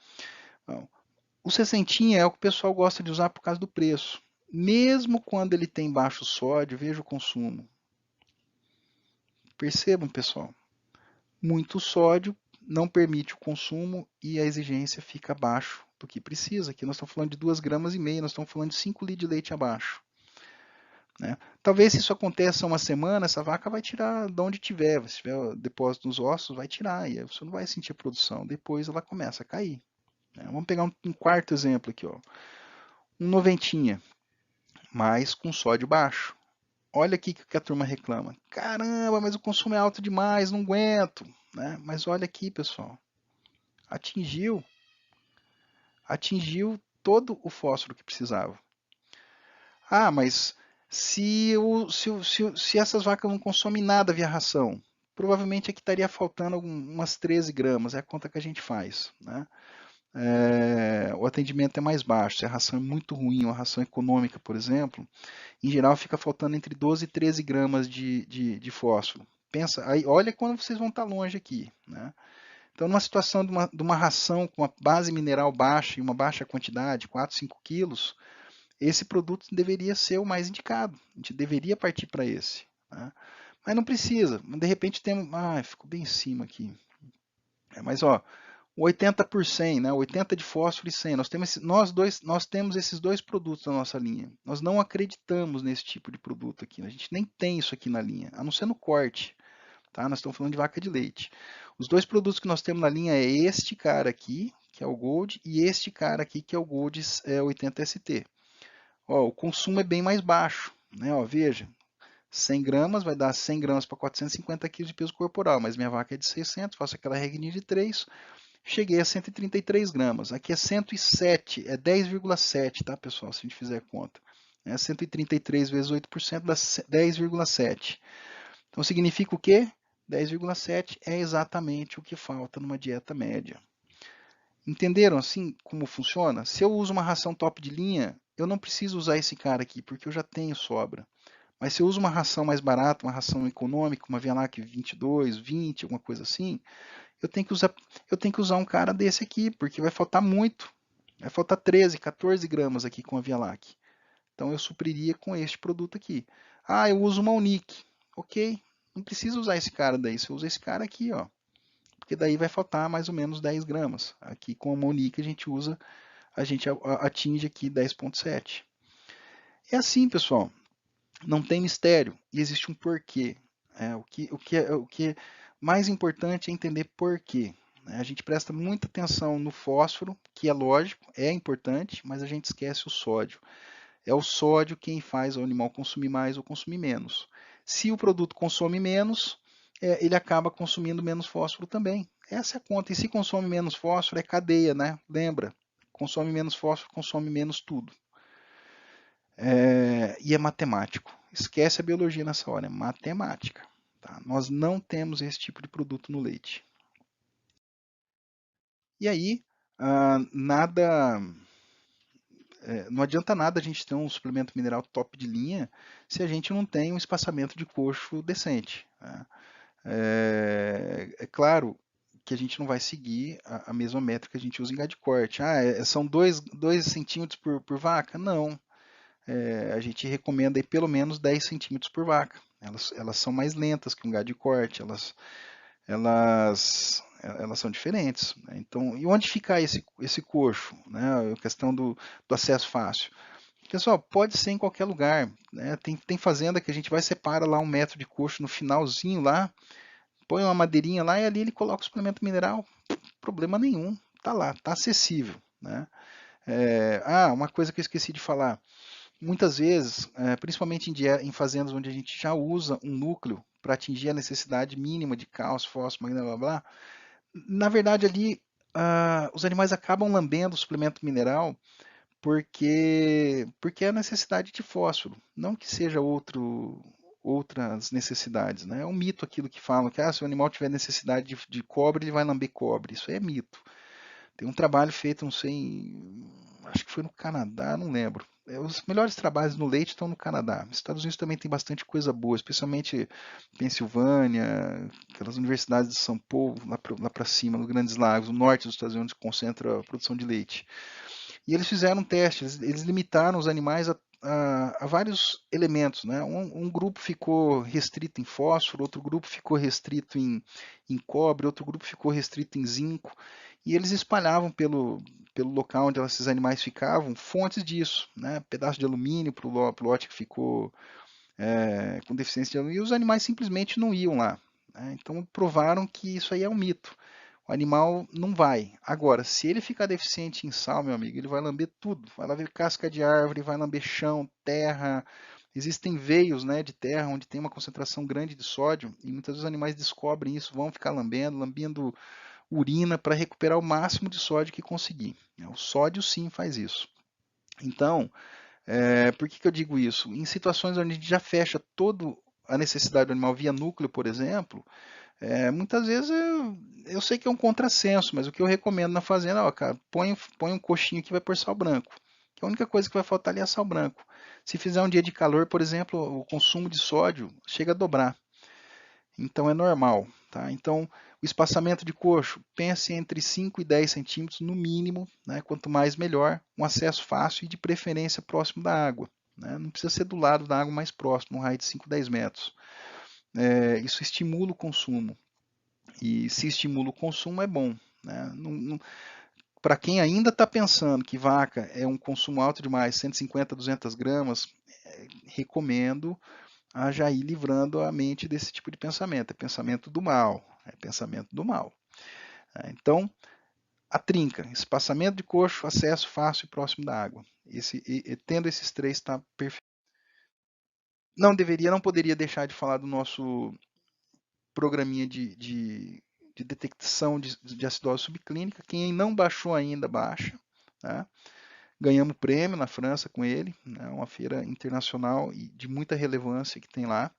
O 60 é o que o pessoal gosta de usar por causa do preço. Mesmo quando ele tem baixo sódio, veja o consumo. Percebam, pessoal, muito sódio não permite o consumo e a exigência fica abaixo do que precisa. Aqui nós estamos falando de 2,5 gramas, nós estamos falando de 5 litros de leite abaixo. Né? Talvez se isso aconteça uma semana, essa vaca vai tirar de onde tiver. Se tiver depósito nos ossos, vai tirar. E aí você não vai sentir a produção. Depois ela começa a cair. Né? Vamos pegar um quarto exemplo aqui. Ó. Um noventinha, mas com sódio baixo. Olha aqui que a turma reclama. Caramba, mas o consumo é alto demais, não aguento. Né? Mas olha aqui, pessoal. Atingiu todo o fósforo que precisava. Ah, mas se essas vacas não consomem nada via ração, provavelmente aqui estaria faltando umas 13 gramas, é a conta que a gente faz. Né? O atendimento é mais baixo, se a ração é muito ruim, uma ração econômica, por exemplo, em geral fica faltando entre 12 e 13 gramas de fósforo. Pensa, aí, olha quando vocês vão estar longe aqui. Né? Então, numa situação de uma ração com uma base mineral baixa e uma baixa quantidade, 4, 5 quilos, esse produto deveria ser o mais indicado. A gente deveria partir para esse. Né? Mas não precisa. De repente temos. Ficou bem em cima aqui. Mas ó, 80 por 100, né? 80 de fósforo e 100. Nós temos esses dois produtos na nossa linha. Nós não acreditamos nesse tipo de produto aqui. A gente nem tem isso aqui na linha, a não ser no corte. Tá? Nós estamos falando de vaca de leite. Os dois produtos que nós temos na linha é este cara aqui, que é o Gold, e este cara aqui, que é o Gold 80ST. Ó, o consumo é bem mais baixo. Né? Ó, veja, 100 gramas vai dar 100 gramas para 450 quilos de peso corporal, mas minha vaca é de 600, faço aquela regrinha de 3, cheguei a 133 gramas. Aqui é 107, é 10,7, tá, pessoal? Se a gente fizer a conta. 133 vezes 8% dá 10,7. Então significa o quê? 10,7 é exatamente o que falta numa dieta média. Entenderam assim como funciona? Se eu uso uma ração top de linha, eu não preciso usar esse cara aqui, porque eu já tenho sobra. Mas se eu uso uma ração mais barata, uma ração econômica, uma Vialac 22, 20, alguma coisa assim, eu tenho que usar um cara desse aqui, porque vai faltar muito. Vai faltar 13, 14 gramas aqui com a Vialac. Então eu supriria com este produto aqui. Ah, eu uso uma Unique. Ok, não precisa usar esse cara daí, você usa esse cara aqui, ó. Porque daí vai faltar mais ou menos 10 gramas. Aqui com a Unique a gente atinge aqui 10,7. É assim, pessoal. Não tem mistério e existe um porquê. O que é mais importante é entender porquê. Né? A gente presta muita atenção no fósforo, que é lógico, é importante, mas a gente esquece o sódio. É o sódio quem faz o animal consumir mais ou consumir menos. Se o produto consome menos, ele acaba consumindo menos fósforo também. Essa é a conta. E se consome menos fósforo, é cadeia, né? Lembra? Consome menos fósforo, consome menos tudo. E é matemático. Esquece a biologia nessa hora, é matemática. Tá? Nós não temos esse tipo de produto no leite. E aí, nada, não adianta nada a gente ter um suplemento mineral top de linha se a gente não tem um espaçamento de coxo decente. Né? É claro que a gente não vai seguir a mesma métrica que a gente usa em gado de corte. São 2 centímetros por vaca? Não. A gente recomenda aí pelo menos 10 centímetros por vaca. Elas são mais lentas que um gado de corte, elas são diferentes. Né? Então, e onde fica esse coxo? Né? A questão do acesso fácil. Pessoal, pode ser em qualquer lugar. Né? Tem fazenda que a gente vai separa lá 1 metro de coxo no finalzinho lá, põe uma madeirinha lá e ali ele coloca o suplemento mineral. Problema nenhum. Tá lá, tá acessível. Né? Uma coisa que eu esqueci de falar. Muitas vezes, principalmente em fazendas onde a gente já usa um núcleo para atingir a necessidade mínima de cálcio, fósforo, magnésio, blá, blá, na verdade ali os animais acabam lambendo o suplemento mineral porque é a necessidade de fósforo, não que seja outras necessidades. Né? É um mito aquilo que falam que se o animal tiver necessidade de cobre, ele vai lamber cobre. Isso é mito. Tem um trabalho feito, não sei, acho que foi no Canadá, não lembro. Os melhores trabalhos no leite estão no Canadá. Nos Estados Unidos também tem bastante coisa boa, especialmente Pensilvânia, aquelas universidades de São Paulo, lá para cima, nos Grandes Lagos, no norte dos Estados Unidos, concentra a produção de leite. E eles fizeram um teste, eles limitaram os animais a vários elementos. Né? Um grupo ficou restrito em fósforo, outro grupo ficou restrito em cobre, outro grupo ficou restrito em zinco, e eles espalhavam pelo local onde esses animais ficavam fontes disso, né? Pedaço de alumínio para o lote que ficou com deficiência de alumínio, e os animais simplesmente não iam lá. Né? Então provaram que isso aí é um mito. O animal não vai. Agora, se ele ficar deficiente em sal, meu amigo, ele vai lamber tudo. Vai lamber casca de árvore, vai lamber chão, terra. Existem veios, né, de terra onde tem uma concentração grande de sódio e muitas vezes os animais descobrem isso, vão ficar lambendo urina para recuperar o máximo de sódio que conseguir. O sódio sim faz isso. Então, por que eu digo isso? Em situações onde a gente já fecha toda a necessidade do animal via núcleo, por exemplo, muitas vezes eu sei que é um contrassenso, mas o que eu recomendo na fazenda, cara, põe um coxinho que vai por sal branco. Que a única coisa que vai faltar ali é sal branco. Se fizer um dia de calor, por exemplo, o consumo de sódio chega a dobrar. Então é normal. Tá? Então, o espaçamento de coxo, pense entre 5 e 10 centímetros no mínimo, né? Quanto mais melhor, um acesso fácil e de preferência próximo da água. Né? Não precisa ser do lado da água mais próximo, um raio de 5, 10 metros. Isso estimula o consumo. E se estimula o consumo, é bom. Né? Para quem ainda está pensando que vaca é um consumo alto demais, 150, 200 gramas, recomendo a já ir livrando a mente desse tipo de pensamento. É pensamento do mal. É pensamento do mal. Então, a trinca, espaçamento de coxo, acesso fácil e próximo da água. Tendo esses três, está perfeito. Não poderia deixar de falar do nosso programinha de detecção de acidose subclínica. Quem não baixou ainda, baixa. Tá? Ganhamos prêmio na França com ele, né? Uma feira internacional e de muita relevância que tem lá.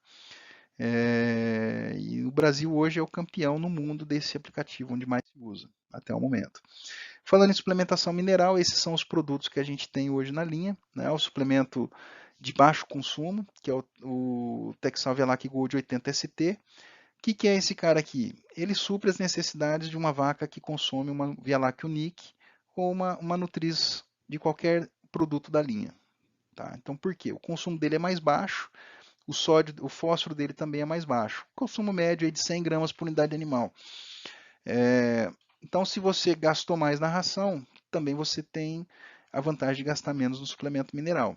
E o Brasil hoje é o campeão no mundo desse aplicativo, onde mais se usa, até o momento. Falando em suplementação mineral, esses são os produtos que a gente tem hoje na linha, né? O suplemento de baixo consumo, que é o Texal Velac Gold 80 ST. O que é esse cara aqui? Ele supre as necessidades de uma vaca que consome uma Vialac Unique ou uma Nutriz de qualquer produto da linha. Tá? Então, por quê? O consumo dele é mais baixo, o sódio, o fósforo dele também é mais baixo. Consumo médio é de 100 gramas por unidade animal. Então, se você gastou mais na ração, também você tem a vantagem de gastar menos no suplemento mineral.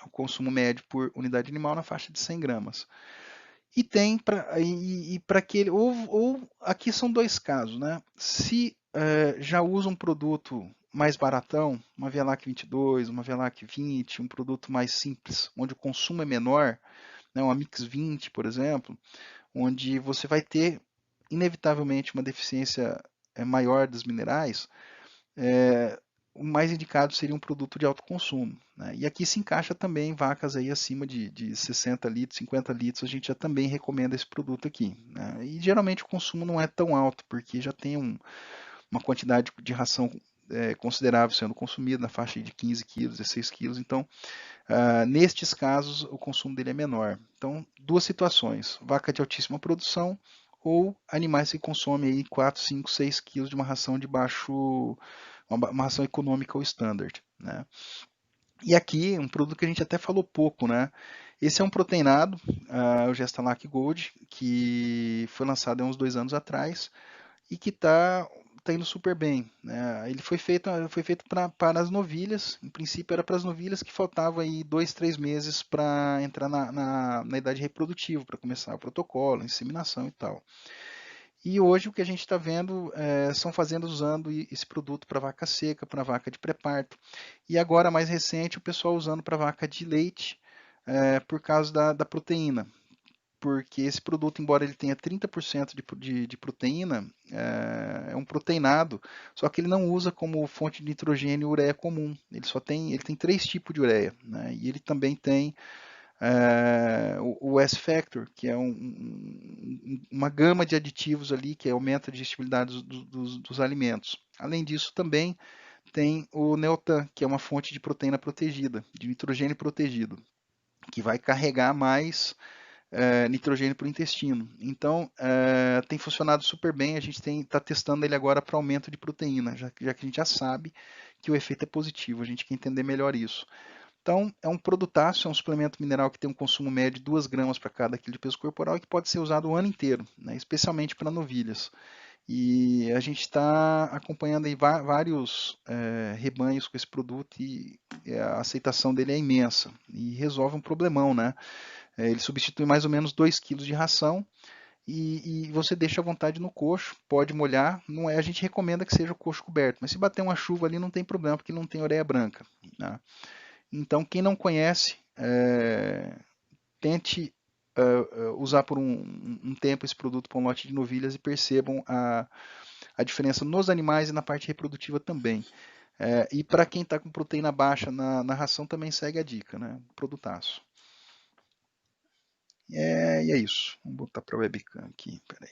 O consumo médio por unidade animal na faixa de 100 gramas. E tem para aquele. Ou aqui são dois casos, né? Se já usa um produto mais baratão, uma Vialac 22, uma Vialac 20, um produto mais simples, onde o consumo é menor, né, uma Mix 20, por exemplo, onde você vai ter inevitavelmente uma deficiência maior dos minerais, o mais indicado seria um produto de alto consumo. Né? E aqui se encaixa também vacas aí acima de 60 litros, 50 litros, a gente já também recomenda esse produto aqui. Né? E geralmente o consumo não é tão alto, porque já tem uma quantidade de ração considerável sendo consumida, na faixa de 15 quilos, 16 quilos, então nestes casos o consumo dele é menor. Então, duas situações, vaca de altíssima produção ou animais que consomem aí 4, 5, 6 quilos de uma ração de baixo, uma ração econômica ou standard. Né? E aqui, um produto que a gente até falou pouco, né? Esse é um proteinado, o Gestalac Gold, que foi lançado há uns 2 anos atrás e que tá indo super bem. Né? Ele foi feito para as novilhas, em princípio era para as novilhas que faltava aí 2, 3 meses para entrar na idade reprodutiva, para começar o protocolo, a inseminação e tal. E hoje o que a gente está vendo são fazendas usando esse produto para vaca seca, para vaca de pré-parto. E agora, mais recente, o pessoal usando para vaca de leite por causa da proteína. Porque esse produto, embora ele tenha 30% de proteína, é um proteinado, só que ele não usa como fonte de nitrogênio ureia comum. Ele tem 3 tipos de ureia. Né? E ele também tem o S-Factor, que é uma gama de aditivos ali que aumenta a digestibilidade dos alimentos. Além disso, também tem o Neotan, que é uma fonte de proteína protegida, de nitrogênio protegido, que vai carregar mais nitrogênio para o intestino. Então, tem funcionado super bem. A gente está testando ele agora para aumento de proteína, já que a gente já sabe que o efeito é positivo. A gente quer entender melhor isso. Então, é um produtaço, é um suplemento mineral que tem um consumo médio de 2 gramas para cada quilo de peso corporal e que pode ser usado o ano inteiro, né, especialmente para novilhas. E a gente está acompanhando aí vários rebanhos com esse produto e a aceitação dele é imensa e resolve um problemão, né? Ele substitui mais ou menos 2 quilos de ração e você deixa à vontade no coxo, pode molhar, não é, a gente recomenda que seja o coxo coberto, mas se bater uma chuva ali não tem problema, porque não tem ureia branca. Né? Então, quem não conhece, tente usar por um tempo esse produto para um lote de novilhas e percebam a diferença nos animais e na parte reprodutiva também. E para quem está com proteína baixa na ração também segue a dica, né? Produtaço. E é isso. Vamos botar para a webcam aqui. Peraí.